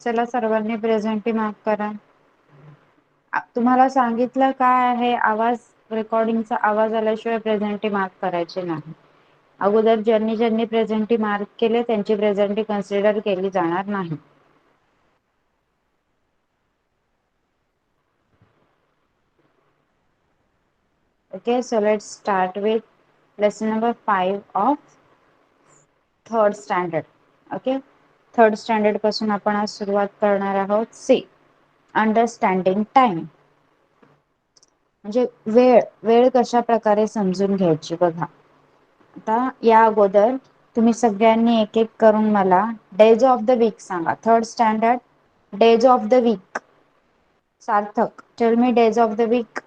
चला सर्वांनी presenty mark करा. तुम्हाला सांगितलं काय आहे, आवाज रेकॉर्डिंगचा आवाज आल्याशिवाय प्रेझेंटी मार्क करायची नाही. अगोदर ज्यांनी ज्यांनी प्रेझेंटी मार्क केले त्यांची प्रेझेंटी कन्सिडर केली जाणार नाही. Okay, so let's start with lesson number 5 of third standard. Okay, third standard पासून आपण आज सुरुवात करणार आहोत. सी अंडरस्टँडिंग टाइम, म्हणजे वेळ कशा प्रकारे समजून घ्यायची बघा. आता या अगोदर तुम्ही सगळ्यांनी एक एक करून मला डेज ऑफ द वीक सांगा. Third standard days of the week. Sarthak, tell me days of the week.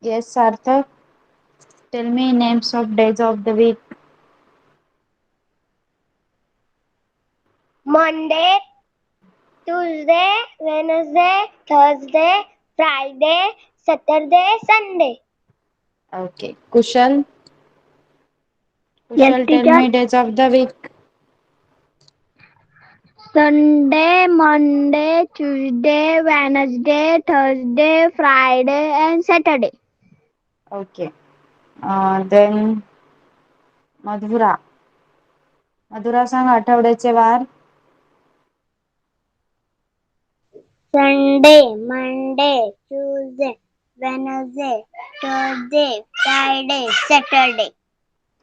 Yes, Sarthak. Tell me names of days of the week. Monday, Tuesday, Wednesday, Thursday, Friday, Saturday, Sunday. Okay. Kushal. Yes, Kushal, tell teacher. me days of the week. Sunday, Monday, Tuesday, Wednesday, Thursday, Friday, and Saturday. Okay. Then Madhura. Madhura सांग आठवड्याचे वार. Sunday, Monday, Tuesday, Wednesday, Thursday, Friday, Saturday.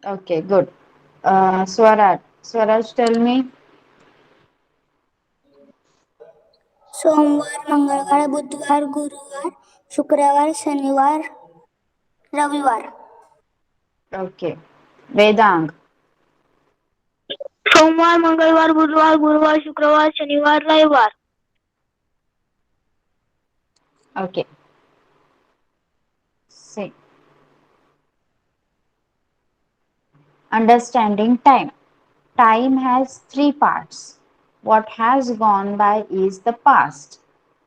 Okay, good. Swaraj. Swaraj, tell me. सोमवार, मंगळवार, बुधवार, गुरुवार, शुक्रवार, शनिवार, रविवार. Okay. Vedang. सोमवार, मंगळवार, बुधवार, गुरुवार, शुक्रवार, शनिवार, रविवार. Okay. Say. Understanding time. Time has three parts. What has gone by is the past.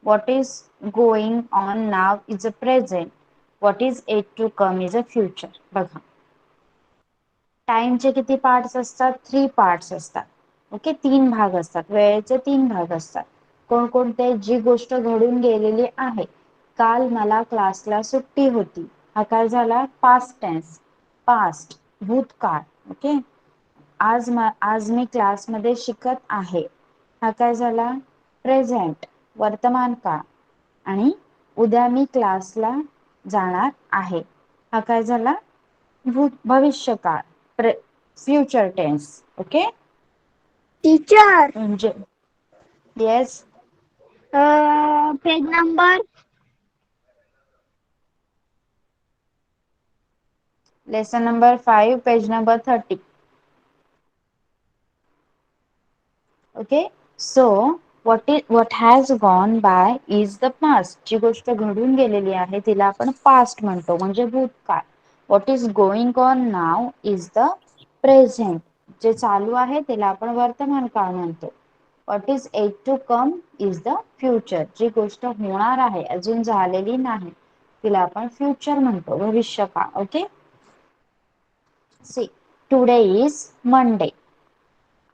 What is going on now is the present. What is yet to come is the future. बघा. टाइमचे किती parts असतात? 3 parts असतात. Okay, 3 भाग असतात. वेळेचे 3 भाग असतात. कोणकोणते? जी गोष्ट घडून गेलेली आहे. काल मला क्लासला सुट्टी होती. हा काय झाला? पास्ट टेन्स, पास्ट, भूतकाळ. ओके. आज मी क्लासमध्ये शिकत आहे. हा काय झाला? प्रेझेंट, वर्तमान काळ. आणि उद्या मी क्लासला जाणार आहे. हा काय झाला? भविष्यकाळ, फ्युचर टेन्स. ओके टीचर, म्हणजे yes. Page number. Lesson number 5, page number 30. Okay. So what has gone by is the past. जी गोष्ट घडून गेलेली आहे तिला आपण पास्ट म्हणतो, म्हणजे भूतकाळ. what is going on now is the present. जे चालू आहे त्याला आपण वर्तमान काळ म्हणतो. what is yet to come is the future. जी गोष्ट होणार आहे, अजून झालेली नाही, तिला आपण फ्युचर म्हणतो, भविष्यकाळ. Okay. See, today is Monday.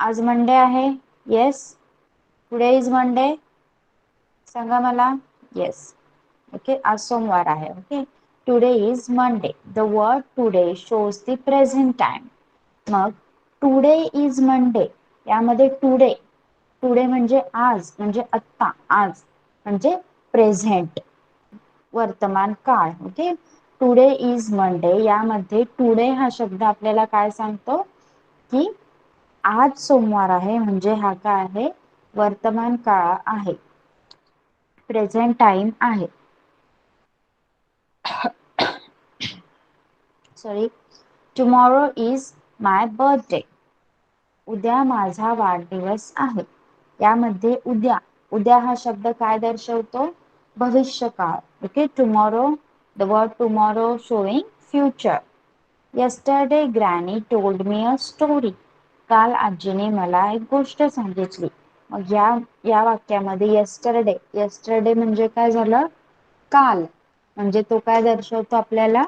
आज मंडे आहे. Yes, today is Monday. सांगा मला. येस. ओके, आज सोमवार आहे. Okay, today is Monday. The word today shows the present time. मग टुडे इज मंडे यामध्ये टुडे, टुडे म्हणजे आज, म्हणजे आत्ता, आज म्हणजे प्रेझेंट, वर्तमान काळ. ओके. टुडे इज मंडे यामध्ये टुडे हा शब्द आपल्याला काय सांगतो की आज सोमवार आहे, म्हणजे हा काय आहे? वर्तमान काळ आहे, प्रेझेंट टाइम आहे. Sorry. Tomorrow is my birthday. उद्या माझा वाढदिवस आहे. यामध्ये उद्या, उद्या हा शब्द काय दर्शवतो? भविष्यकाळ. Okay. Tomorrow, the word tomorrow showing future. yesterday granny told me a story. काल आजीने मला एक गोष्ट सांगितली. मग या वाक्यामध्ये yesterday, yesterday म्हणजे काय झालं? काल. म्हणजे तो काय दर्शवतो आपल्याला?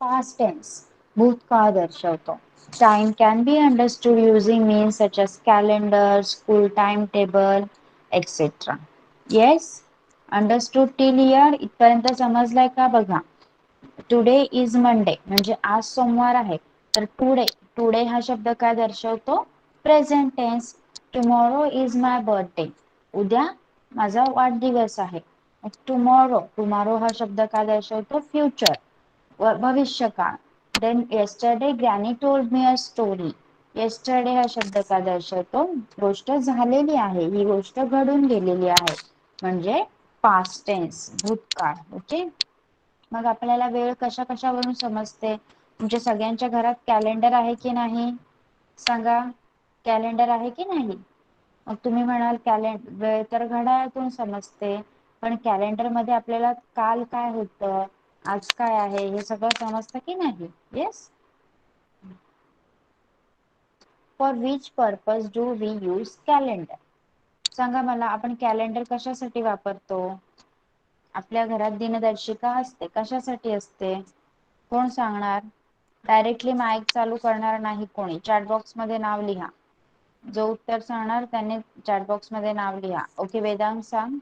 Past tense. भूतकाळ दर्शवतो. Time can be understood using means such as calendar, school timetable, etc. Yes, understood till here? इथपर्यंत समजलाय का बघा. टुडे इज मंडे म्हणजे आज सोमवार आहे, तर टुडे टुडे हा शब्द काय दर्शवतो? Present tense. Tomorrow is my birthday, उद्या माझा वाढदिवस आहे. टुमॉरो टुमॉरो हा शब्द काय दर्शवतो? फ्युचर, भविष्यकाळ. Then yesterday granny told me a story. Yesterday हा शब्द काय दर्शवतो? गोष्ट झालेली आहे, ही गोष्ट घडून गेलेली आहे, म्हणजे पास्ट टेन्स, भूतकाळ. ओके. मग आपल्याला वेळ कशा कशावरून समजते? तुमच्या सगळ्यांच्या घरात कॅलेंडर आहे की नाही? सांगा, कॅलेंडर आहे की नाही? मग तुम्ही म्हणाल वेळ तर घड्याळातून समजते, पण कॅलेंडर मध्ये आपल्याला काल काय होतं, आज काय आहे, हे सगळं समजतं की नाही? Yes. For which purpose do we use calendar? सांगा मला, आपण कॅलेंडर कशासाठी वापरतो? आपल्या घरात दिनदर्शिका असते, कशासाठी असते? कोण सांगणार? डायरेक्टली माईक चालू करणार नाही कोणी. चॅट बॉक्स मध्ये नाव लिहा. जो उत्तर सांगणार त्याने चॅट बॉक्स मध्ये नाव लिहा. ओके, वेदांग सांग.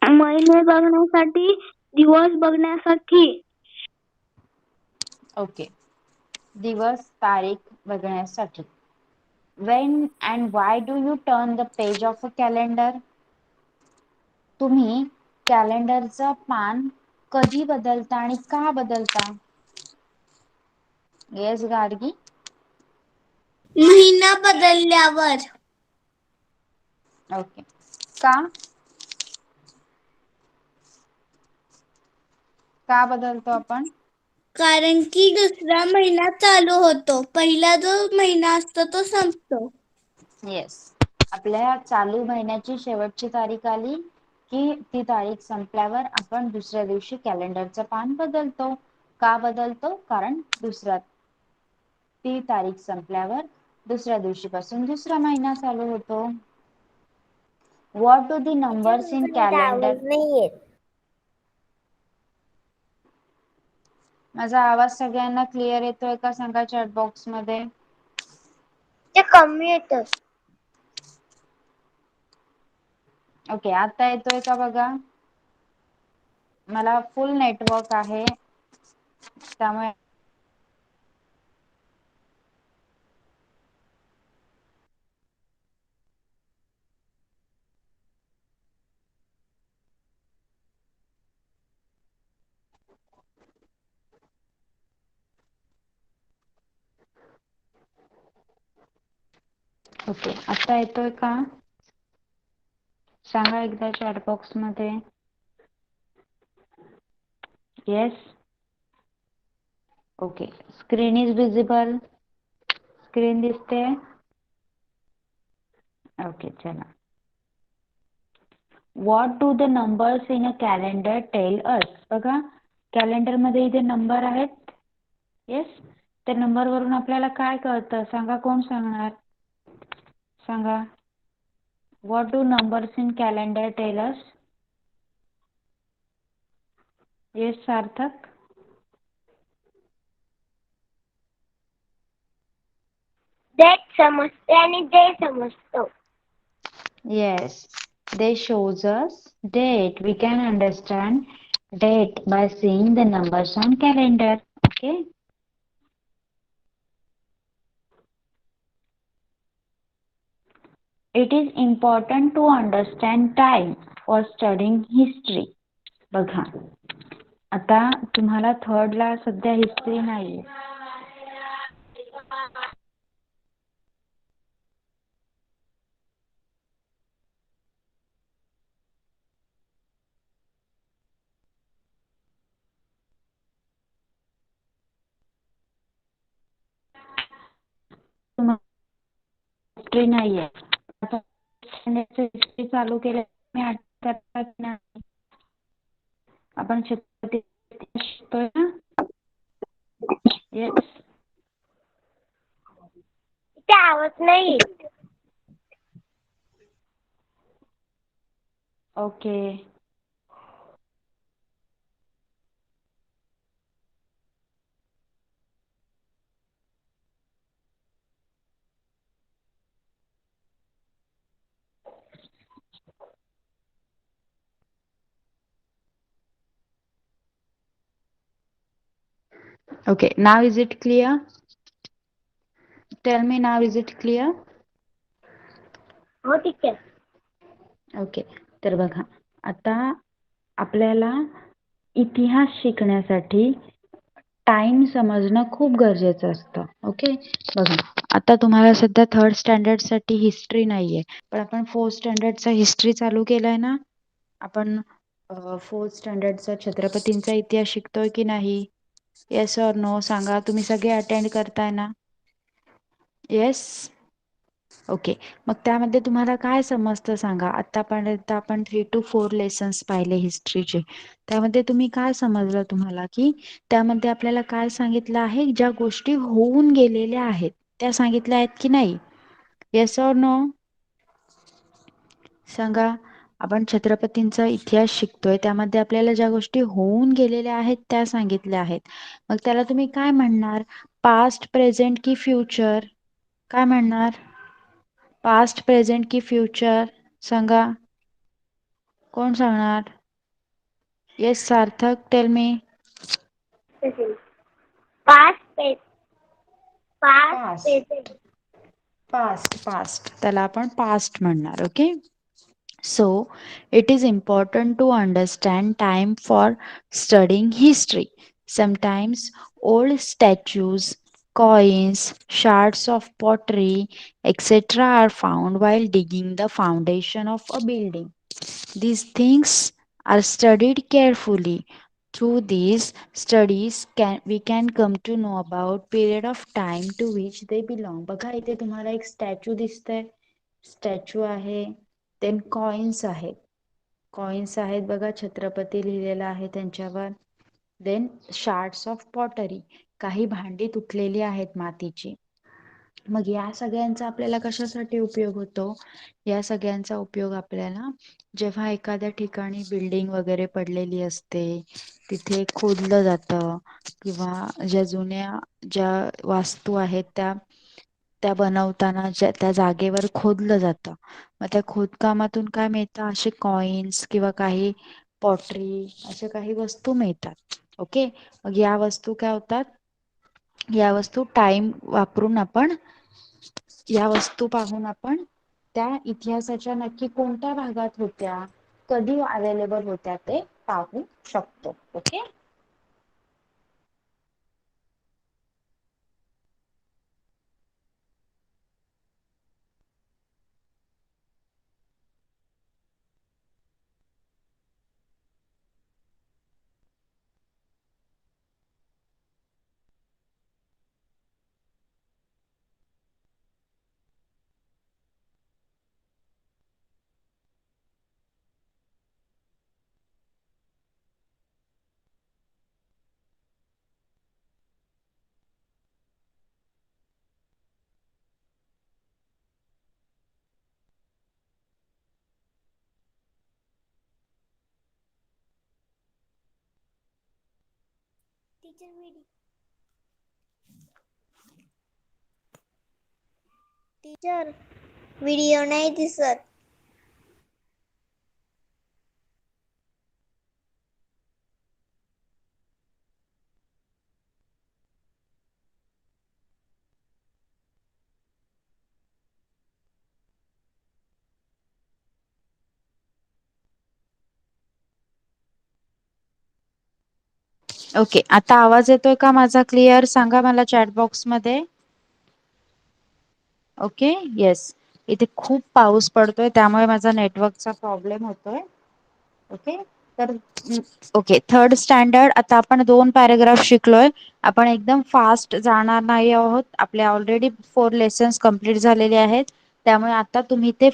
महिने बघण्यासाठी, दिवस बघण्यासाठी. ओके, दिवस तारीख बघण्यासाठी. When and why do you turn the page of a calendar? तुम्ही कॅलेंडरचं पान कधी बदलता आणि का बदलता? येस गार्गी. महिना बदलल्यावर. ओके, का? का बदलतो आपण? कारण की दुसरा महिना चालू होतो, पहिला जो महिना असतो तो संपतो. येस, आपल्या चालू महिन्याची शेवटची तारीख आली की ती तारीख संपल्यावर आपण दुसऱ्या दिवशी कॅलेंडरचं पान बदलतो. का बदलतो? कारण ती तारीख संपल्यावर दुसऱ्या दिवशीपासून दुसरा महिना चालू होतो. What do the numbers in calendar? नाही येत. माझा आवाज सगळ्यांना क्लिअर येतोय का? सांगा चॅट बॉक्स मध्ये. ते कमी येतं. ओके, आता येतोय का बघा. मला फुल नेटवर्क आहे, त्यामुळे ओके, आता येतोय का? सांगा एकदा चॅट बॉक्स मध्ये. Yes. Okay, screen is visible. Screen दिसते? ओके, चला. What do the numbers in a calendar tell अस? बघा, कॅलेंडर मध्ये इथे नंबर आहेत. येस, त्या नंबर वरून आपल्याला काय कळतं? सांगा, कोण सांगणार? सांगा. What do numbers in calendar tell us? Yes, Sarthak. Date समजते आणि डे समजतो. Yes, they shows us date. We can understand date by seeing the numbers on calendar. Okay. It is important to understand time for studying history. बघा, आता तुम्हाला थर्डला सध्या history नाही. History नाहीये. History चालू केले आपण शिकतोय ना. येस. ते आवाज नाही. Okay. Okay, now is it clear? Tell me now, is it clear? हो टीचर. ओके, तर बघा आता आपल्याला इतिहास शिकण्यासाठी टाइम समजणं खूप गरजेचं असतं. ओके, बघा आता तुम्हाला सध्या थर्ड स्टँडर्ड साठी हिस्ट्री नाहीये, पण आपण फोर्थ स्टँडर्डचा हिस्ट्री चालू केलाय ना. आपण फोर्थ स्टँडर्डचा छत्रपतींचा इतिहास शिकतोय की नाही? येस ऑर नो सांगा. तुम्ही सगळे अटेंड करताय ना? येस. ओके, मग त्यामध्ये तुम्हाला काय समजतं सांगा. आतापर्यंत आपण 3 to 4 लेसन्स पाहिले हिस्ट्रीचे. त्यामध्ये तुम्ही काय समजलं तुम्हाला, की त्यामध्ये आपल्याला काय सांगितलं आहे? ज्या गोष्टी होऊन गेलेल्या आहेत त्या सांगितल्या आहेत की नाही? येस ऑर नो सांगा. आपण छत्रपतींचा इतिहास शिकतोय, त्यामध्ये आपल्याला ज्या गोष्टी होऊन गेलेल्या आहेत त्या सांगितल्या आहेत. मग त्याला तुम्ही काय म्हणणार? पास्ट, प्रेझेंट की फ्युचर? काय म्हणणार? पास्ट, प्रेझेंट की फ्युचर सांगा. कोण सांगणार? Yes Sarthak, tell me. Past past. Present. Past त्याला आपण पास्ट म्हणणार. Okay, so it is important to understand time for studying history. Sometimes old statues, coins, shards of pottery, etc. are found while digging the foundation of a building. These things are studied carefully. Through these studies we can come to know about period of time to which they belong. बघा इथे तुम्हाला एक statue दिसतंय. Statue आहे, then coins आहेत. Coins आहेत बघा, छत्रपती लिहिलेलं आहे त्यांच्यावर. देन शार्ड्स ऑफ पॉटरी, काही भांडी तुटलेली आहेत मातीची. मग या सगळ्यांचा आपल्याला कशासाठी उपयोग होतो? या सगळ्यांचा उपयोग आपल्याला जेव्हा एखाद्या ठिकाणी बिल्डिंग वगैरे पडलेली असते तिथे खोदलं जातं, किंवा ज्या जुन्या ज्या वास्तू आहेत त्या बनवताना त्या जागेवर खोदलं जातं. मग त्या खोदकामातून काय मिळतं? असे कॉइन्स किंवा काही पॉटरी, अशा काही वस्तू मिळतात. ओके, मग या वस्तू काय होतात? या वस्तू टाइम वापरून आपण, या वस्तू पाहून आपण त्या इतिहासाच्या नक्की कोणत्या भागात होत्या, कधी अवेलेबल होत्या ते पाहू शकतो. ओके, टीचर व्हिडिओ नाही दिसत. ओके, आता आवाज येतोय का माझा क्लिअर? सांगा मला चॅट बॉक्स मध्ये. Okay, yes. इथे खूप पाऊस पडतोय त्यामुळे माझा नेटवर्कचा प्रॉब्लेम होतोय. ओके, तर ओके, थर्ड स्टँडर्ड आता आपण 2 पॅराग्राफ शिकलोय. आपण एकदम फास्ट जाणार नाही आहोत. आपले ऑलरेडी 4 लेसन्स कंप्लीट झालेले आहेत, त्यामुळे आता तुम्ही ते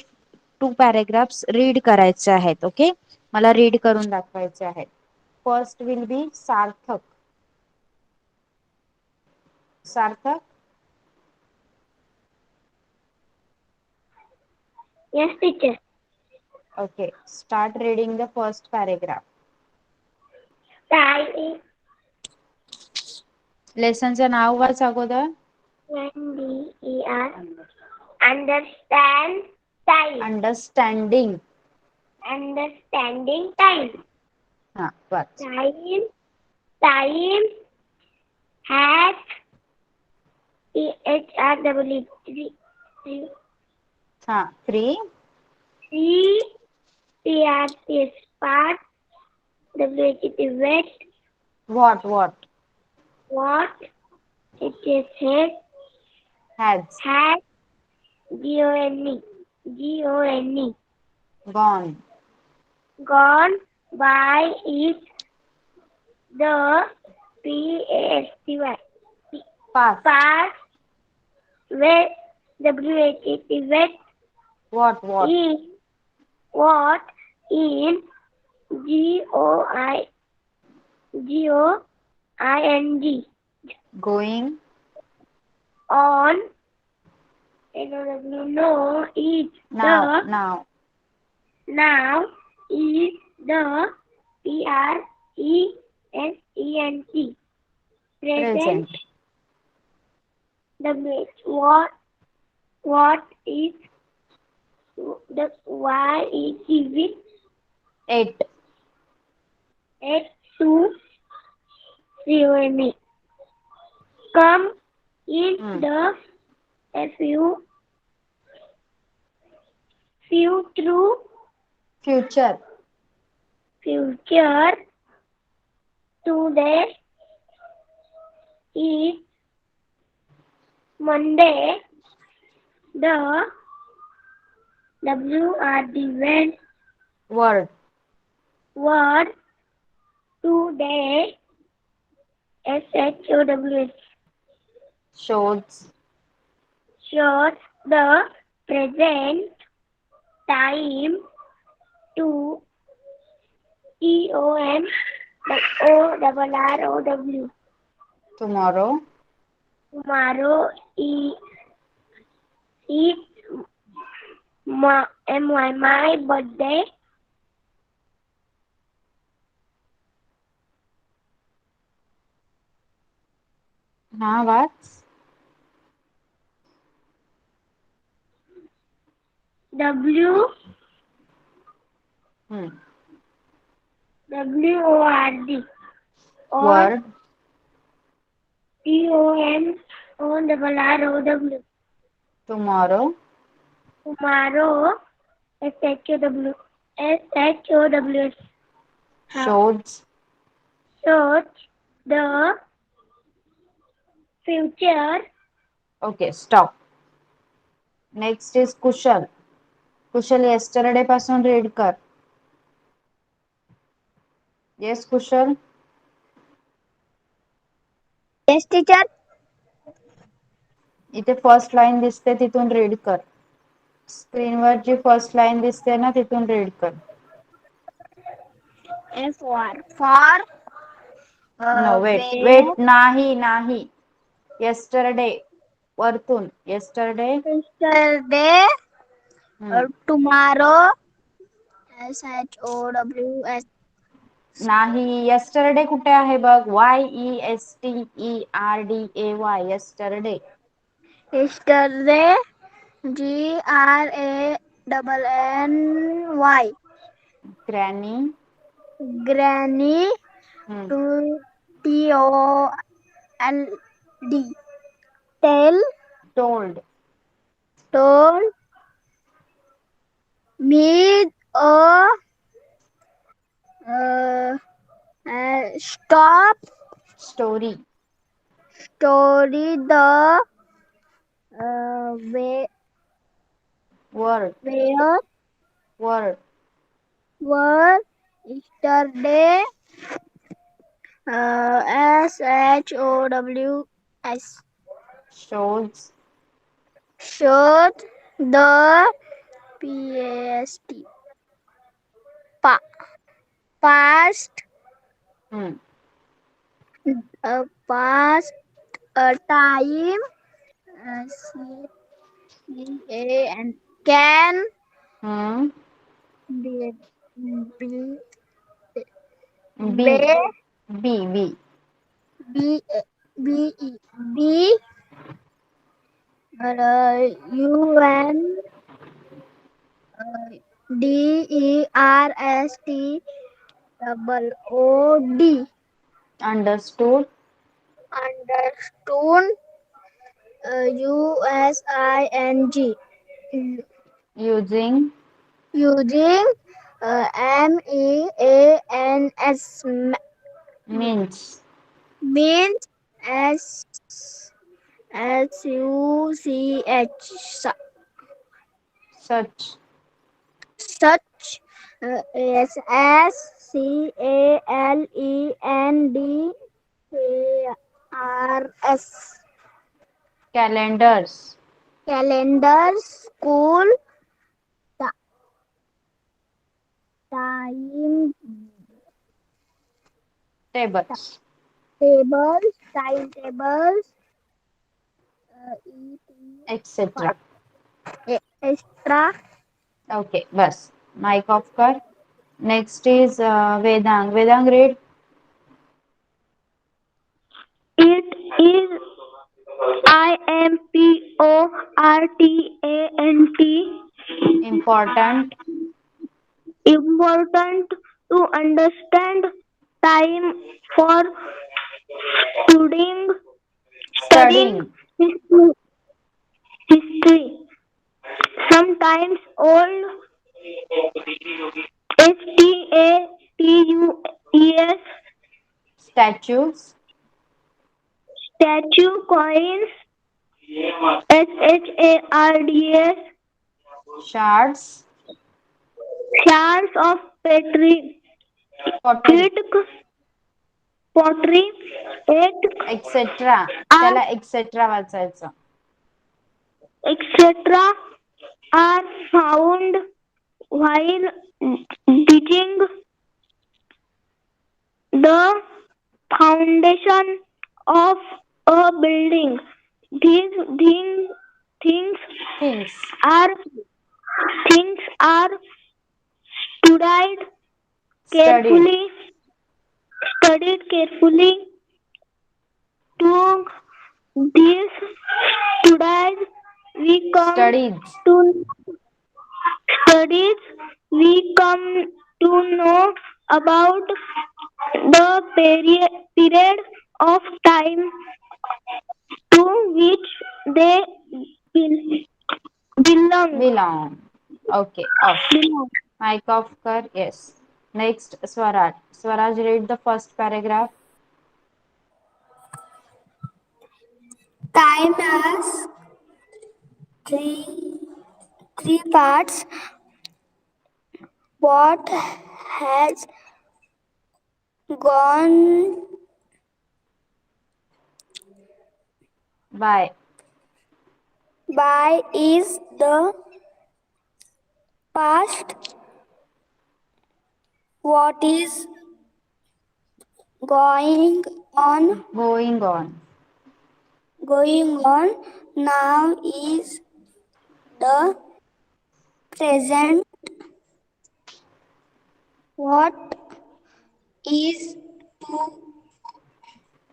2 पॅराग्राफ्स रीड करायचे आहेत. ओके, मला रीड करून दाखवायचे आहेत. First will be Sarthak. Sarthak, yes teacher. okay, start reading the first paragraph. Time लेसनचं नाव वाच अगोदर. NDER understand time. Understanding. Understanding time. हा, वाच. Time time Hat. EHREE. हाँ, 3. CPRT is part. WH is wet. What? What? It is head. Has. Hat. GONE. GONE. Gone. Gone by is the PASTY. Past. Past. Wet. WH is wet. What? In. What? In. GOING. Going. On. No is Now. the. Now is the PRESENT. Present. Present. WH. What is the Y is with 8. 2 COME. Come in the FU. Few through Future. future. Today is Monday. The WRD Word. word today. SHOWS Shows. shows the present time. To TOMORROW. Tomorrow. Tomorrow is my birthday. हाँ, what? WORD. Word. TOMORROW. Tomorrow. Tomorrow. SHOWS Shows. shows the future. Okay, stop. Next is Kushal. Kushal, yesterday पासून read कर. Yes, Kushal. Yes, teacher. इथे first line दिसते तिथून read कर. स्क्रीनवर जी first line दिसते ना तिथून रीड कर. For no, wait. नाही. yesterday वरतून. yesterday. tomorrow. SHOWS. नाही. yesterday कुठे आहे बघ. YESTERDAY. yesterday. Yesterday. GRANNY. Granny. Granny. TOLD. Told. Told me stop Story. story. The Word. where Word. were yesterday. SHOWS Shows. showed the PAST past past time. CAN can be be B. be B. B. be be be UN DERST double OD. Understood. understood, using, Using using means, means. means s such, Such. such, calendars, Calendars. calendars, school time Tables. tables, timetables, Etc. extra. Okay, bus. Mic off कर. Next is Vedang. Vedang, read. It is important Important. important to understand time for studying studying Studying. history. history. Sometimes old STATUES Statues. statue coins SHARDS Shards. shards of petri Pottery. it pottery it Etc. are त्याला etc वाचायचं. etc. are found while digging the foundation of a building. These things Things. are things are studied Studied. carefully studied carefully to these studies we come Studies. to studies we come to know about the period of time to which they bel- belong. Belong. Okay, off. belong. Mic off कर. Yes. Next, Swaraj. Swaraj, read the first paragraph. Time has three three parts. What has gone By. by is the past. What is going on Going on. going on now is the present. What is to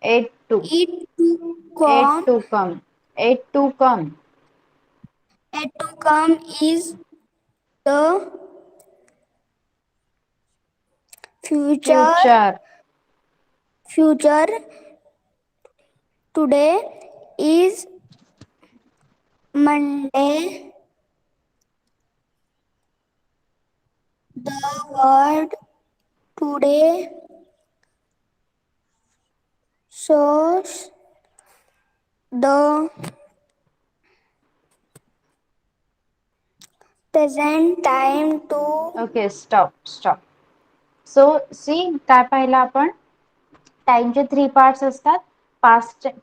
Eight to. it to Eight come to come. Eight to come. yet to come is the future. Future. Future today is Monday. The word today shows the present time to Okay, stop. Stop. So see काय पाहिलं आपण टाइमचे 3 parts असतात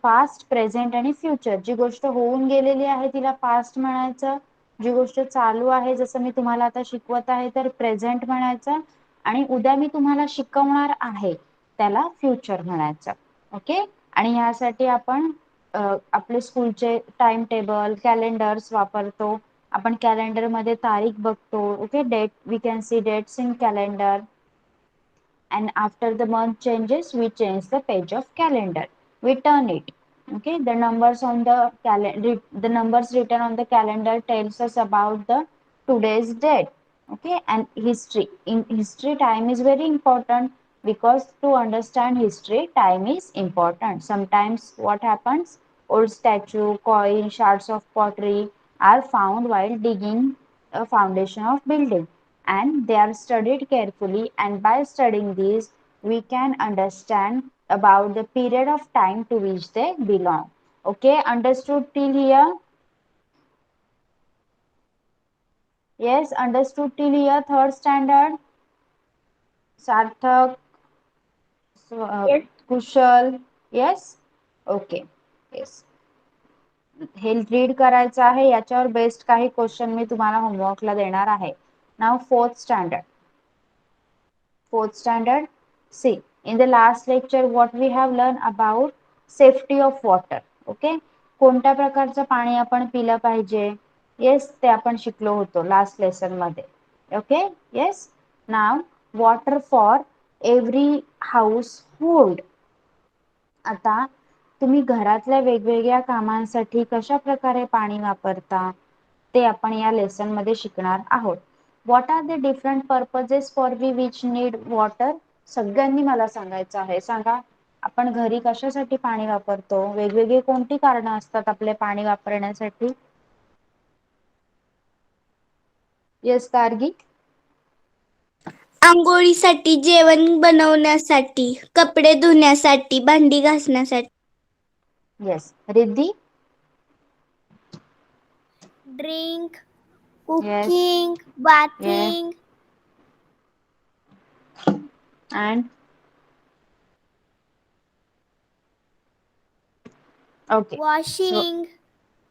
past present आणि future. जी गोष्ट होऊन गेलेली आहे तिला पास्ट म्हणायचं. जी गोष्ट चालू आहे जसं मी तुम्हाला आता शिकवत आहे तर प्रेझेंट म्हणायचं आणि उद्या मी तुम्हाला शिकवणार आहे त्याला फ्युचर म्हणायचं. ओके. आणि यासाठी आपण आपले स्कूलचे टाइम टेबल कॅलेंडर्स वापरतो. आपण कॅलेंडर मध्ये तारीख बघतो. Okay. Date we can see dates in calendar and after the month changes we change the page of calendar, we turn it. Okay, the numbers on the calendar, the numbers written on the calendar tells us about the today's date. Okay, and history, in history time is very important. because to understand history time is important. Sometimes what happens, old statue, coin, shards of pottery are found while digging a foundation of building, and they are studied carefully, and by studying these we can understand about the period of time to which they belong. Okay, understood till here? Yes, understood till here, third standard? Sarthak, Yes. Kushal, yes? Okay, yes. हे read करायचं आहे, याच्यावर based काही question मी तुम्हाला होमवर्कला देणार आहे. Now fourth standard, see, in the last lecture what we have learned about safety of water. Okay, कोणत्या प्रकारचं पाणी आपण पिलं पाहिजे, येस, ते आपण शिकलो होतो लास्ट लेसन मध्ये. Okay, yes. Now water for every house hold. आता तुम्ही घरातल्या वेगवेगळ्या कामांसाठी कशा प्रकारे पाणी वापरता ते आपण या लेसन मध्ये शिकणार आहोत. What are the different purposes for which need water? सगळ्यांनी मला सांगायचं आहे. सांगा, आपण घरी कशासाठी पाणी वापरतो? वेगवेगळी कोणती कारणं असतात आपले पाणी वापरण्यासाठी? येस गार्गी? आंघोळीसाठी, जेवण बनवण्यासाठी, कपडे धुण्यासाठी, भांडी घासण्यासाठी. Yes. Riddhi? Drink, yes. Cooking, yes. Bathing, and okay, so washing.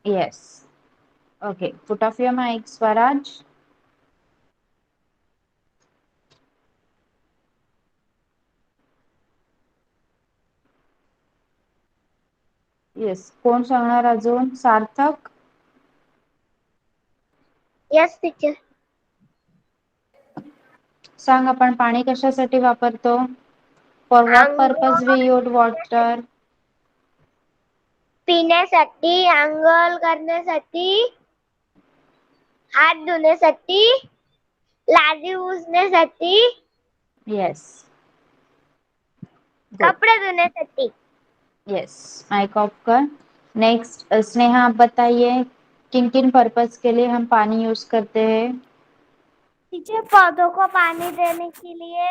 yes, okay, put off your mic, Swaraj. Yes, कोण सांगणार अजून? सार्थक? Yes teacher. सांग, आपण पाणी कशासाठी वापरतो? फॉर व्हॉट पर्पज वी अंघोळ यूज वॉटर? पिण्यासाठी, अंघोळ करण्यासाठी, हात धुण्यासाठी, लादी पुसण्यासाठी, येस, गुड. कपडे धुण्यासाठी. यस, माइक ऑफ कर. नेक्स्ट स्नेहा, आप बताइए किन किन पर्पज के लिए हम पानी यूज करते हैं? टीचर, पौधों को पानी देने के लिए,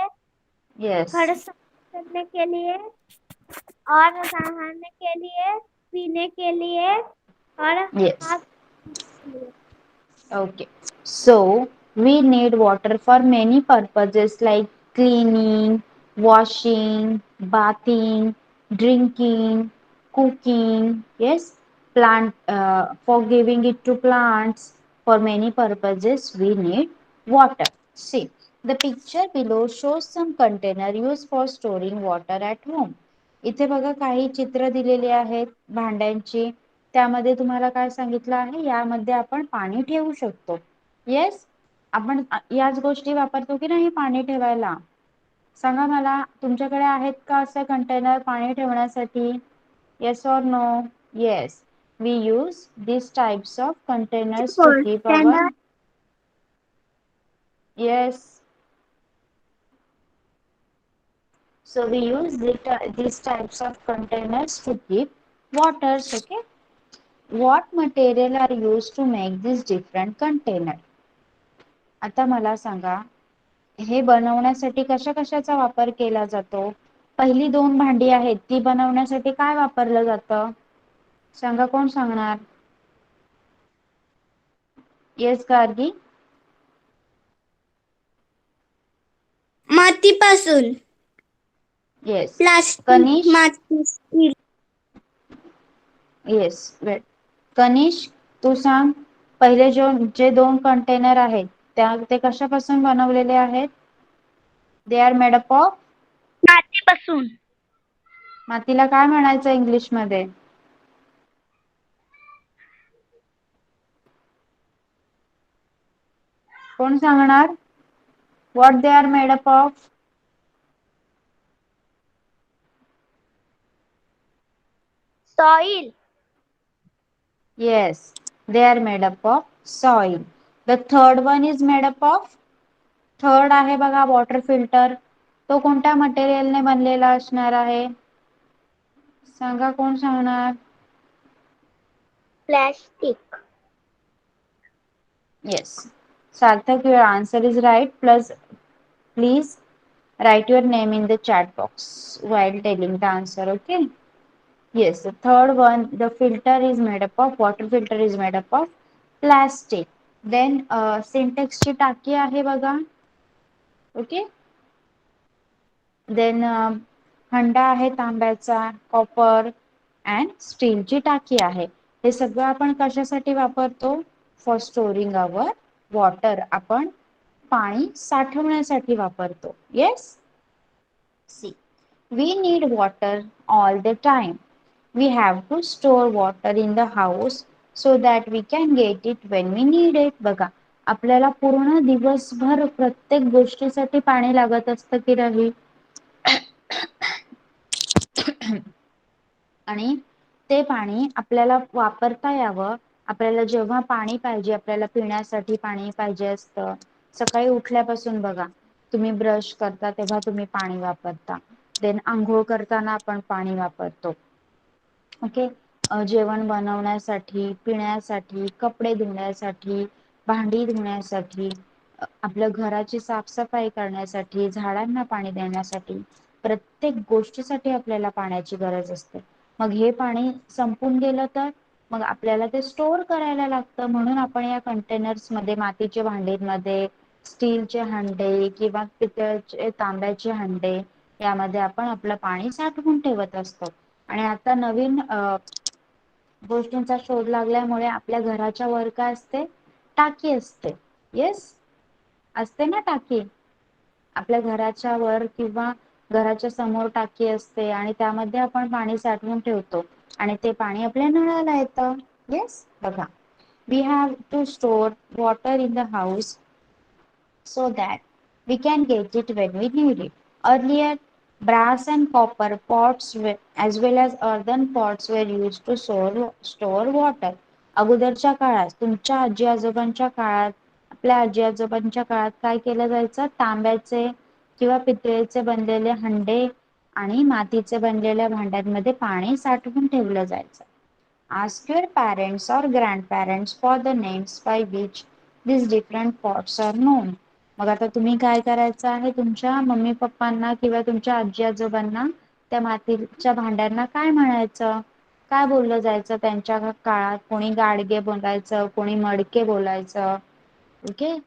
यस. घर साफ करने के लिए, और नहाने के लिए, पीने के लिए, और Yes. हाथ धोने के लिए. Okay. So we need water for many purposes like cleaning, washing, bathing, drinking, cooking. Yes. Plant for giving it to plants. For many purposes we need water. See, the picture below shows some container used for storing water at home. इथे बघा काही चित्र दिलेली आहेत भांड्यांची. त्यामध्ये तुम्हाला काय सांगितलं आहे, यामध्ये आपण पाणी ठेवू शकतो. येस, आपण याच गोष्टी वापरतो की नाही पाणी ठेवायला? सांगा मला, तुमच्याकडे आहेत का असं कंटेनर पाणी ठेवण्यासाठी? येस और no? Yes, we use this types of containers to keep our. येस, so we use these types of containers to keep waters. Okay, what material are used to make this different container? आता मला सांगा, हे बनवण्यासाठी कशा कशाचा वापर केला जातो? पहिली दोन भांडी आहेत ती बनवण्यासाठी काय वापरलं जातं? सांगा, कोण सांगणार? येस गार्गी? मातीपासून. येस. प्लास्टिक, कनिष? माती, स्टील. Yes, wait. कनिष, तू सांग, पहिले जे दोन कंटेनर आहेत ते कशापासून बनवलेले आहेत? They are made up of? मातीपासून. मातीला काय म्हणायचं इंग्लिश मध्ये? कोण सांगणार? What they are made up of? Soil. Yes, they are made up of soil. The third one is made up of? Third आहे बघा वॉटर फिल्टर. तो कोणत्या मटेरियलने बनलेला असणार आहे? सांगा, कोण सांगणार? Plastic. Yes. Sarthak, your answer is right. Plus, please write your name in the chat box while telling the answer. Okay. Yes. The third one, the filter is made up of, water filter is made up of plastic. Then syntax ची टाकी आहे बघा. Okay. Then हंडा आहे तांब्याचा, copper and स्टीलची टाकी आहे. हे सगळं आपण कशासाठी वापरतो? For storing our water. आपण पाणी साठवण्यासाठी वापरतो. Yes. See, we need water all the time. We have to store water in the house so that we can get it when we need it. बघा, आपल्याला पूर्ण दिवसभर प्रत्येक गोष्टीसाठी पाणी लागत असतं की नाही? आणि ते पाणी आपल्याला वापरता यावं. आपल्याला जेव्हा पाणी पाहिजे, आपल्याला पिण्यासाठी पाणी पाहिजे असतं. सकाळी उठल्यापासून बघा, तुम्ही ब्रश करता तेव्हा तुम्ही पाणी वापरता. देन आंघोळ करताना आपण पाणी वापरतो. ओके. जेवण बनवण्यासाठी, पिण्यासाठी, कपडे धुण्यासाठी, भांडी धुण्यासाठी, आपल्या घराची साफसफाई करण्यासाठी, झाडांना पाणी देण्यासाठी, प्रत्येक गोष्टीसाठी आपल्याला पाण्याची गरज असते. मग हे पाणी संपून गेलं तर मग आपल्याला ते स्टोअर करायला लागतं. म्हणून आपण या कंटेनर्स मध्ये, मातीच्या भांडीमध्ये, स्टीलचे हंडे किंवा पितळचे, तांब्याचे हंडे, यामध्ये आपण आपलं पाणी साठवून ठेवत असतो. आणि आता नवीन गोष्टींचा शोध लागल्यामुळे आपल्या घराच्या वर काय असते? टाकी असते. येस, असते ना टाकी. आपल्या घराच्या वर किंवा घराच्या समोर टाकी असते आणि त्यामध्ये आपण पाणी साठवून ठेवतो आणि ते पाणी आपल्या नळाला येतं. येस. बघा, we have to store water in the house so that we can get it when we need it. Earlier, brass and copper pots as well as earthen pots were used to store water. अगोदरच्या काळात, तुमच्या आजी आजोबांच्या काळात, आपल्या आजी आजोबांच्या काळात काय केलं जायचं? तांब्याचे किंवा पितळेचे बनलेले हंडे आणि मातीचे बनलेल्या भांड्यांमध्ये पाणी साठवून ठेवलं जायचं. Ask your parents or grandparents for the names by which these different pots are known. मग आता तुम्ही काय करायचं आहे? तुमच्या मम्मी पप्पांना किंवा तुमच्या आजी आजोबांना त्या मातीच्या भांड्यांना काय म्हणायचं? काय बोललं जायचं त्यांच्या काळात? कोणी गाडगे बोलायचं, कोणी मडके बोलायचं. ओके.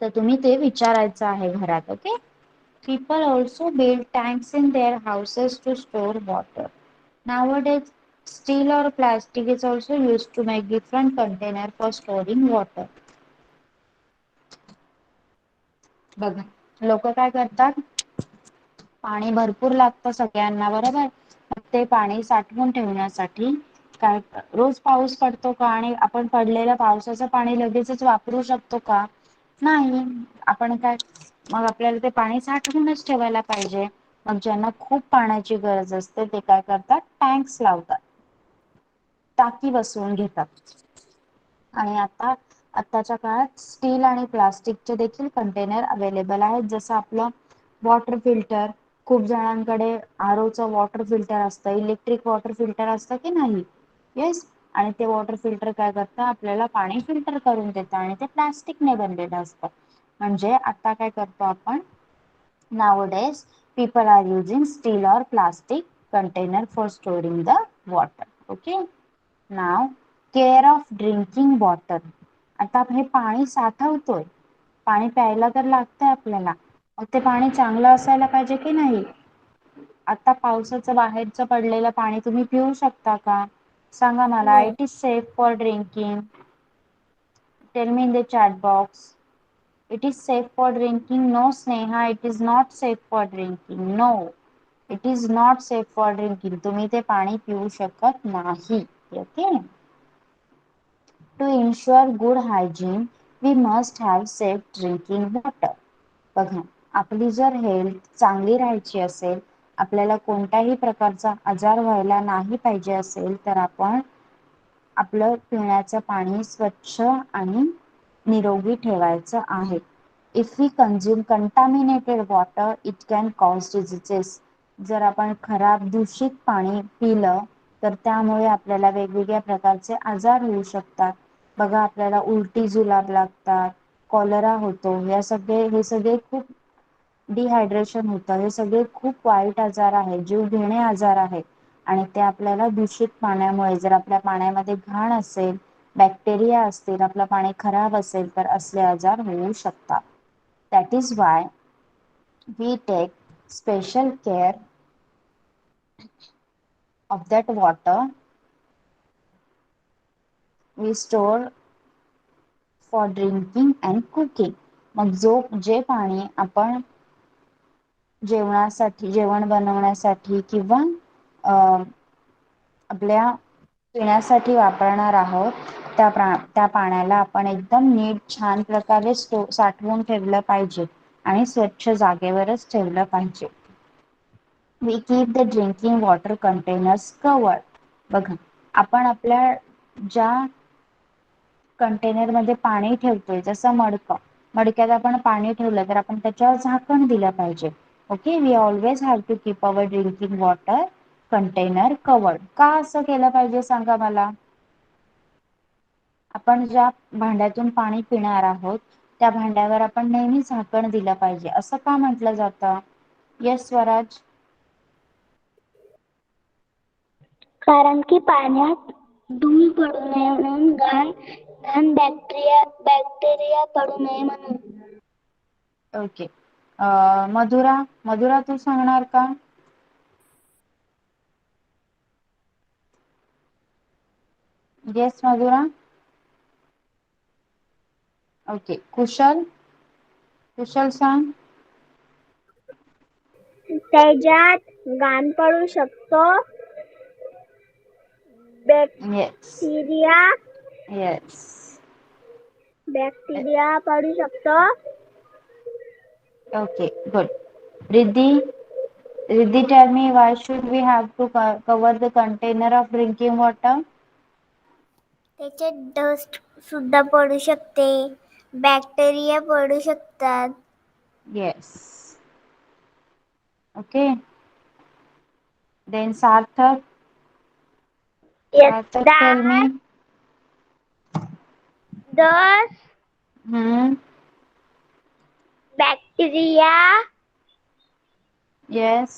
तर तुम्ही ते विचारायचं आहे घरात. Okay. People also build tanks in their houses to store water. Nowadays, steel or plastic is also used to make different container for storing water. बघा, लोक काय करतात? पाणी भरपूर लागतं सगळ्यांना, बरोबर? ते पाणी साठवून ठेवण्यासाठी काय, रोज पाऊस पडतो का आणि आपण पडलेल्या पावसाचं पाणी लगेचच वापरू शकतो का? नाही. आपण काय, मग आपल्याला ते पाणी साठवूनच ठेवायला पाहिजे. मग ज्यांना खूप पाण्याची गरज असते ते काय करतात? टँक्स लावतात, टाकी बसवून घेतात. आणि आताच्या काळात स्टील आणि प्लास्टिकचे देखील कंटेनर अवेलेबल आहेत. जसं आपलं वॉटर फिल्टर, खूप जणांकडे आरोचं वॉटर फिल्टर असतं, इलेक्ट्रिक वॉटर फिल्टर असतं की नाही? येस. आणि ते वॉटर फिल्टर काय करतं? आपल्याला पाणी फिल्टर करून देतं आणि ते प्लास्टिकने बनलेलं असतं. म्हणजे आता काय करतो आपण? Nowadays, people are using steel or plastic container for storing the water. Okay. Now, care of drinking water. आता आपण हे पाणी साठवतोय, पाणी प्यायला तर लागतंय आपल्याला, मग ते पाणी चांगलं असायला पाहिजे की नाही? आता पावसाचं बाहेरचं पडलेलं पाणी तुम्ही पिऊ शकता का? सांगा मला. No. It is safe for drinking. Tell me in the chat box. It is safe for drinking. No, Sneha, it is not safe for drinking. No, it is not safe for drinking. तुम्ही ते पाणी पिऊ शकत नाही. Okay. To ensure good hygiene, we must have safe drinking water. बघा, आपली जर health चांगली राहायची असेल, आपल्याला कोणत्याही प्रकारचा आजार व्हायला नाही पाहिजे असेल, तर आपण आपलं पिण्याचं पाणी स्वच्छ आणि निरोगी ठेवायचं आहे. If we consume contaminated water it can cause diseases. जर आपण खराब दूषित पाणी पिलं तर त्यामुळे आपल्याला वेगवेगळ्या प्रकारचे आजार होऊ शकतात. बघा आपल्याला उलटी जुलाब लागतात, कॉलरा होतो, हे सगळे खूप डिहायड्रेशन होतं, हे सगळे खूप वाईट आजार आहेत, जीव घेणे आजार आहेत. आणि ते आपल्याला दूषित पाण्यामुळे, जर आपल्या पाण्यामध्ये घाण असेल, बॅक्टेरिया असतील, आपलं पाणी खराब असेल तर असले आजार होऊ शकतात. That is why we take special care of that water we store for drinking and cooking. मग जे पाणी आपण जेवण बनवण्यासाठी किंवा आपल्या पिण्यासाठी वापरणार आहोत त्या पाण्याला आपण एकदम नीट छान प्रकारे साठवून ठेवलं पाहिजे आणि स्वच्छ जागेवरच ठेवलं पाहिजे. We keep the drinking water containers covered. बघा आपण आपल्या ज्या कंटेनर मध्ये पाणी ठेवतोय, जसं मडक्यात आपण पाणी ठेवलं तर आपण त्याच्यावर झाकण दिलं पाहिजे. Okay, we always have to keep our drinking water container covered. का असं केलं पाहिजे सांगा मला? आपण ज्या भांड्यातून पाणी पिणार आहोत त्या भांड्यावर आपण नेहमी झाकण दिलं पाहिजे, असं का म्हटलं जातं? येस स्वराज. कारण की पाण्यात धूळ पडू नये म्हणून, घाण बॅक्टेरिया पडू नये म्हणून. ओके. मधुरा तू सांगणार का? येस मधुरा. ओके. कुशल सांग. त्याच्यात घाण पडू शकतो, बॅक्टेरिया पडू शकतो. Okay, good. Riddhi, tell me why should we have to cover the container of drinking water? त्याच्यात डस्ट सुद्धा पडू शकते, बॅक्टेरिया पडू शकतात. Yes. Okay. Then Sarthak. Sarthak, tell me. Dust, bacteria. Yes.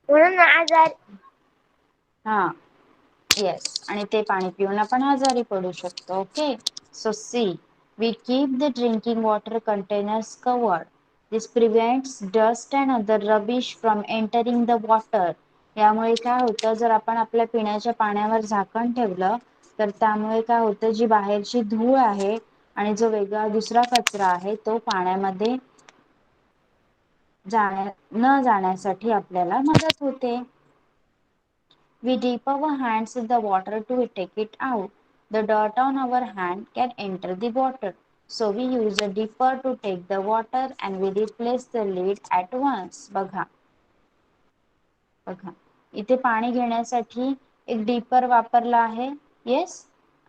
म्हणून आजार. येस, आणि ते पाणी पिऊन आपण आजारी पडू शकतो. Okay, so see, we keep the drinking water containers covered. This prevents dust and other rubbish from entering the water. यामुळे काय होतं, जर आपण आपल्या पिण्याच्या पाण्यावर झाकण ठेवलं तर त्यामुळे काय होतं, जी बाहेरची धूळ आहे आणि जो वेगळा दुसरा कचरा आहे तो पाण्यामध्ये न जाण्यासाठी आपल्याला मदत होते. We dip our hands in the water to take it out. The dirt on our hand can enter the water. So we use a dipper to take the water and we replace the lid at once. बघा इथे पाणी घेण्यासाठी एक dipper वापरला आहे. Yes,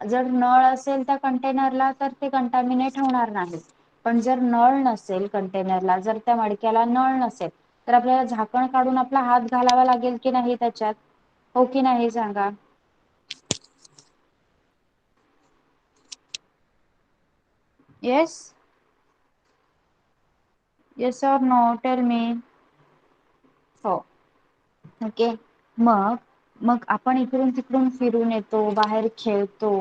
जर नळ असेल त्या कंटेनरला तर ते कंटामिनेट होणार नाही. पण जर नळ नसेल कंटेनरला, जर त्या मडक्याला नळ नसेल तर आपल्याला झाकण काढून आपला हात घालावा लागेल की नाही त्याच्यात? हो की नाही सांगा? येस और नो, टेल मी. हो. ओके, मग आपण इकडून तिकडून फिरून येतो, बाहेर खेळतो,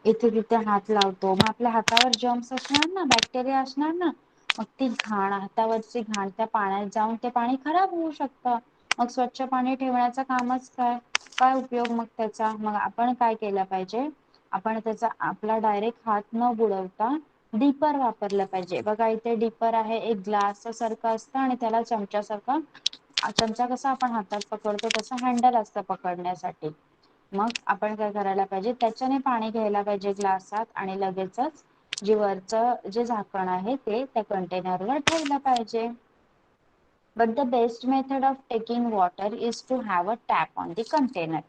इथे तिथे हात लावतो, मग आपल्या हातावर जर्म्स असणार ना, बॅक्टेरिया असणार ना, मग ती घाण, हातावरची घाण त्या पाण्यात जाऊन ते पाणी खराब होऊ शकतं. मग स्वच्छ पाणी ठेवण्याचं कामच काय उपयोग मग त्याचा? मग आपण काय केलं पाहिजे, आपण त्याचा आपला डायरेक्ट हात न बुडवता डिपर वापरलं पाहिजे. बघा इथे डिपर आहे, एक ग्लास सारखं असतं आणि त्याला चमचा कसा आपण हातात पकडतो तसं हँडल असतं पकडण्यासाठी. मग आपण काय करायला पाहिजे, त्याच्याने पाणी घ्यायला पाहिजे ग्लासात आणि लगेचच जे झाकण आहे ते त्या कंटेनरवर ठेवलं पाहिजे. But the best method of taking water is to have a tap on the container.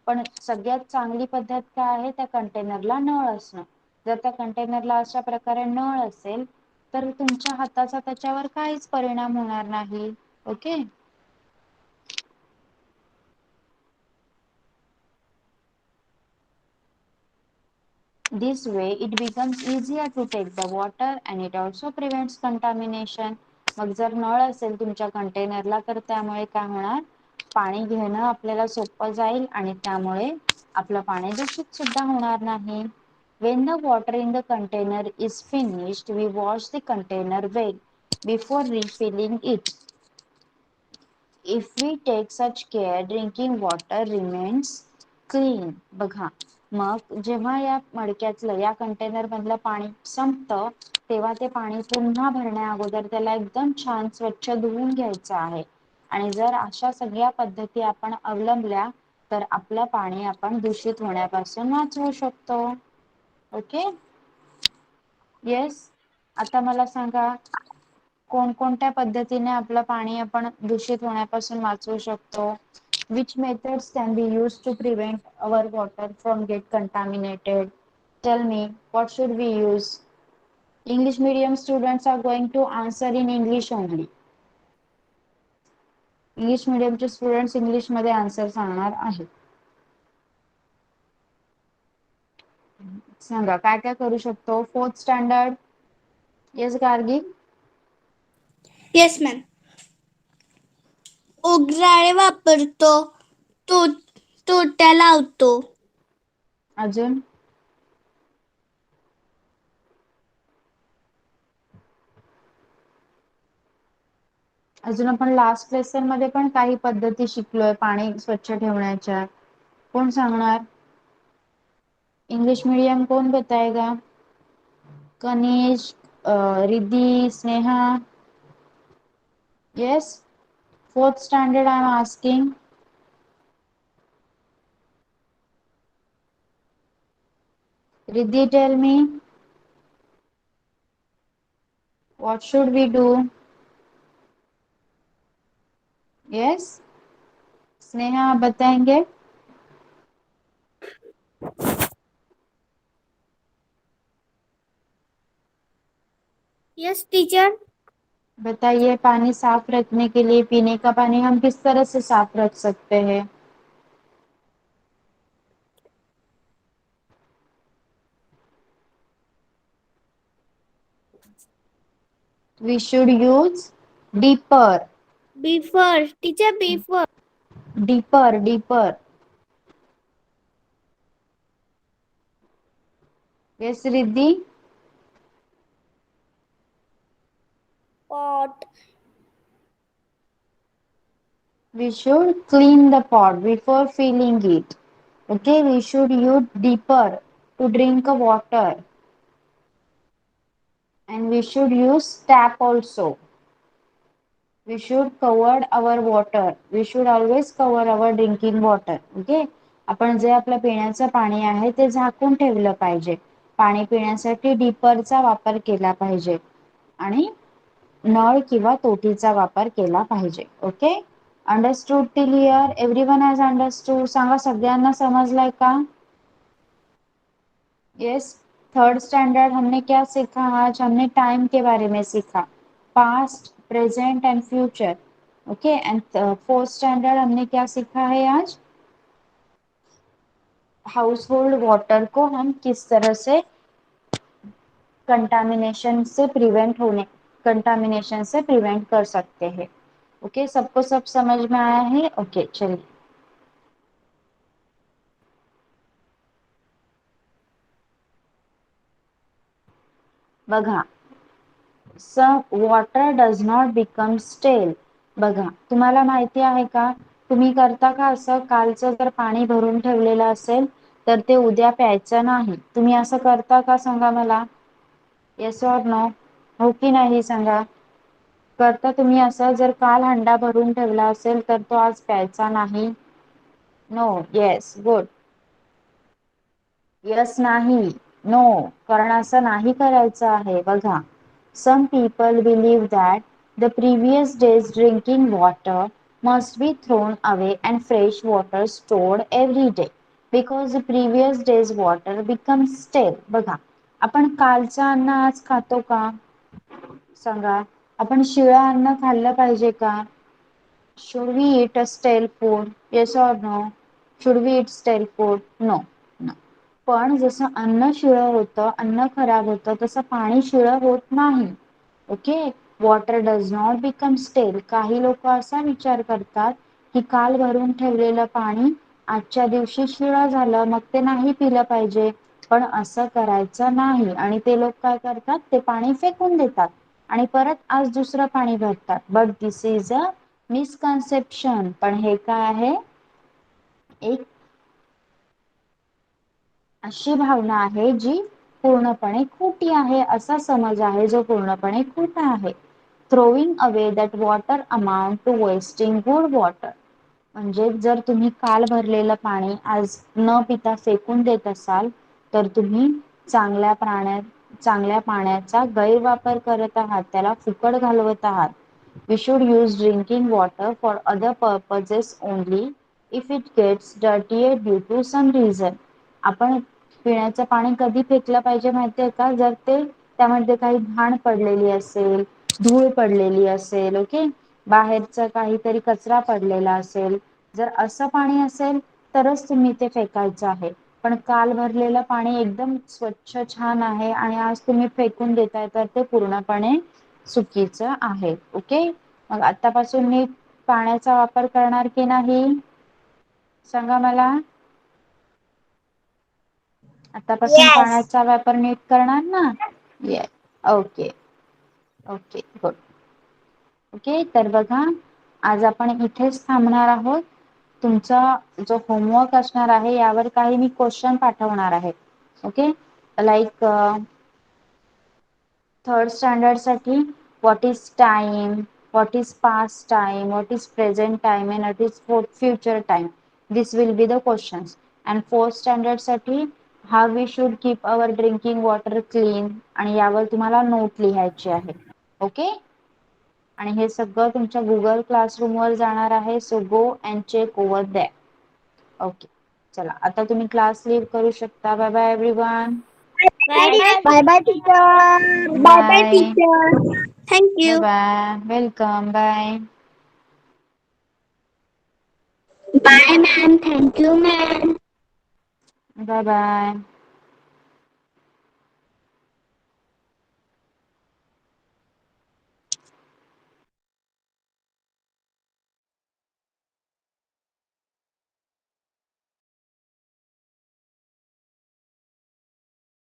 पण सगळ्यात चांगली पद्धत काय आहे, त्या कंटेनरला नळ असणं. जर त्या कंटेनरला अशा प्रकारे नळ असेल तर तुमच्या हाताचा त्याच्यावर काहीच परिणाम होणार नाही. Okay. This way it becomes easier to take the water and it also prevents contamination. मग जर नळ असेल तुमच्या कंटेनरला तर त्यामुळे काय होणार, पाणी घेणं आपल्याला सोपं जाईल आणि त्यामुळे आपलं पाणी दूषित सुद्धा होणार नाही. When the water in the container is finished, we wash the container well before refilling it. If we take such care, drinking water remains clean. बघा, मग जेव्हा या मडक्यातलं या कंटेनर मधलं पाणी संपतं तेव्हा ते पाणी पुन्हा भरण्या अगोदर त्याला एकदम छान स्वच्छ धुवून घ्यायचं आहे. आणि जर अशा सगळ्या पद्धती आपण अवलंबल्या तर आपलं पाणी आपण दूषित होण्यापासून वाचवू शकतो. ओके. येस. आता मला सांगा कोणकोणत्या पद्धतीने आपलं पाणी आपण दूषित होण्यापासून वाचवू शकतो. Which methods can be used to prevent our water from get contaminated? Tell me, what should we use? English medium students are going to answer in English only. English मीडियमचे स्टुडंट्स इंग्लिश मध्ये answer सांगणार आहेत. सांगा काय काय करू शकतो. Fourth standard. Yes Gargi. Yes ma'am. उग्राळे वापरतो, तोट्या लावतो. अजून अजून आपण लास्ट लेसन मध्ये पण काही पद्धती शिकलोय पाणी स्वच्छ ठेवण्याच्या. कोण सांगणार. इंग्लिश मीडियम कौन बताएगा. Kanishka, Riddhi, Sneha. yes. Fourth standard I am asking. Riddhi, tell me, what should we do? yes. Sneha आप बताएंगे. Yes teacher. बताइए पानी साफ रखने के लिए पीने का पानी हम किस तरह से साफ रख सकते हैं. We should use deeper. बिफर टीचर, बिफर. Deeper. yes Riddhi. Pot. We should clean the pot before filling it. Okay, we should use deeper to drink water. And we should use tap also. We should cover our water. We should always cover our drinking water. Okay. आपण जे आपलं पिण्याचं पाणी आहे ते झाकून ठेवलं पाहिजे. पाणी पिण्यासाठी डीपरचा वापर केला पाहिजे आणि नळ किंवा तोटीचा वापर केला पाहिजे. Okay. Understood till here. Everyone has understood. सांगा सगळ्यांना समजलंय का. यस. थर्ड स्टैंडर्ड हमने क्या सीखा आज. हमने टाइम के बारे में सीखा. Past, present end future. Okay. End fourth standard हमने क्या सीखा है आज. हाउस होल्ड वाटर को हम किस तरह से कंटामिनेशन से प्रिवेंट कर सकते हैं. ओके. सबको सब समझ में आया है. ओके चलिए. बघा. वॉटर डज नॉट बिकम स्टेल. बघा तुम्हाला माहिती आहे का तुम्ही करता का असं कालचं जर पाणी भरून ठेवलेलं असेल तर ते उद्या प्यायचं नाही. तुम्ही असं करता का सांगा मला. Yes or no. हो की नाही सांगा. करता तुम्ही असं जर काल हंडा भरून ठेवला असेल तर तो आज प्यायचा नाही. नो. येस. गुड. यस नाही. नो. कारण असं नाही करायचं आहे. बघा some people believe that the previous day's drinking water must be thrown away and fresh water stored every day because the previous day's water becomes stale. बघा आपण कालचं अन्न आज खातो का? सांगा. आपण शिळं अन्न खाल्लं पाहिजे का? Should we eat a stale food? Yes or no? Should we eat stale food? No. No. पण जसं अन्न शिळं होतं, अन्न खराब होतं, तसं पाणी शिळं होत नाही. Okay. Water does not become स्टेल. काही लोक असा विचार करतात की काल भरून ठेवलेलं पाणी आजच्या दिवशी शिळं झालं, मग ते नाही पिलं पाहिजे. पण असं करायचं नाही. आणि ते लोक काय करतात, ते पाणी फेकून देतात आणि परत आज दुसरं पाणी भरतात. But this is a misconception. पण हे काय आहे, एक अशी भावना आहे जी पूर्णपणे खोटी आहे. असा समज आहे जो पूर्णपणे खोटा आहे. Throwing away that water amount to wasting good water. म्हणजे जर तुम्ही काल भरलेलं पाणी आज न पिता फेकून देत असाल, तर तुम्ही चांगल्या पाण्याचा गैरवापर करत आहात, त्याला फुकट घालवत आहात. We should use drinking water for other purposes only if it gets dirtier due to some reason. आपण पिण्याचं पाणी कधी फेकलं पाहिजे माहितीये का? जर ते त्यामध्ये काही घाण पडलेली असेल, धूळ पडलेली असेल, ओके, बाहेरचा काहीतरी कचरा पडलेला असेल, जर असं पाणी असेल तरच तुम्ही ते फेकायचं आहे. पण काल भरलेलं पाणी एकदम स्वच्छ छान आहे आणि आज तुम्ही फेकून देताय, तर ते पूर्णपणे चुकीचं आहे. ओके. मग आतापासून नीट पाण्याचा वापर करणार की नाही सांगा मला. आतापासून Yes. पाण्याचा वापर नीट करणार ना? Yes. Okay. Okay, good. Okay, तर बघा आज आपण इथेच थांबणार आहोत. तुमचा जो होमवर्क असणार आहे यावर काही मी क्वेश्चन पाठवणार आहे. ओके, लाईक थर्ड स्टँडर्ड साठी what is time, what is past time, what is present time and what is future time. This will be the questions. And fourth standard साठी how we should keep our drinking water clean, आणि यावर तुम्हाला note लिहायची आहे. Okay. आणि हे सगळं तुमच्या गुगल क्लासरूम वर जाणार आहे. So go and check over that. Okay, चला आता तुम्ही क्लास लीव करू शकता. Bye bye everyone. Bye bye teacher. Bye bye bye teacher. Thank bye you. Bye, welcome, bye Bye ma'am. Thank you ma'am. Bye bye.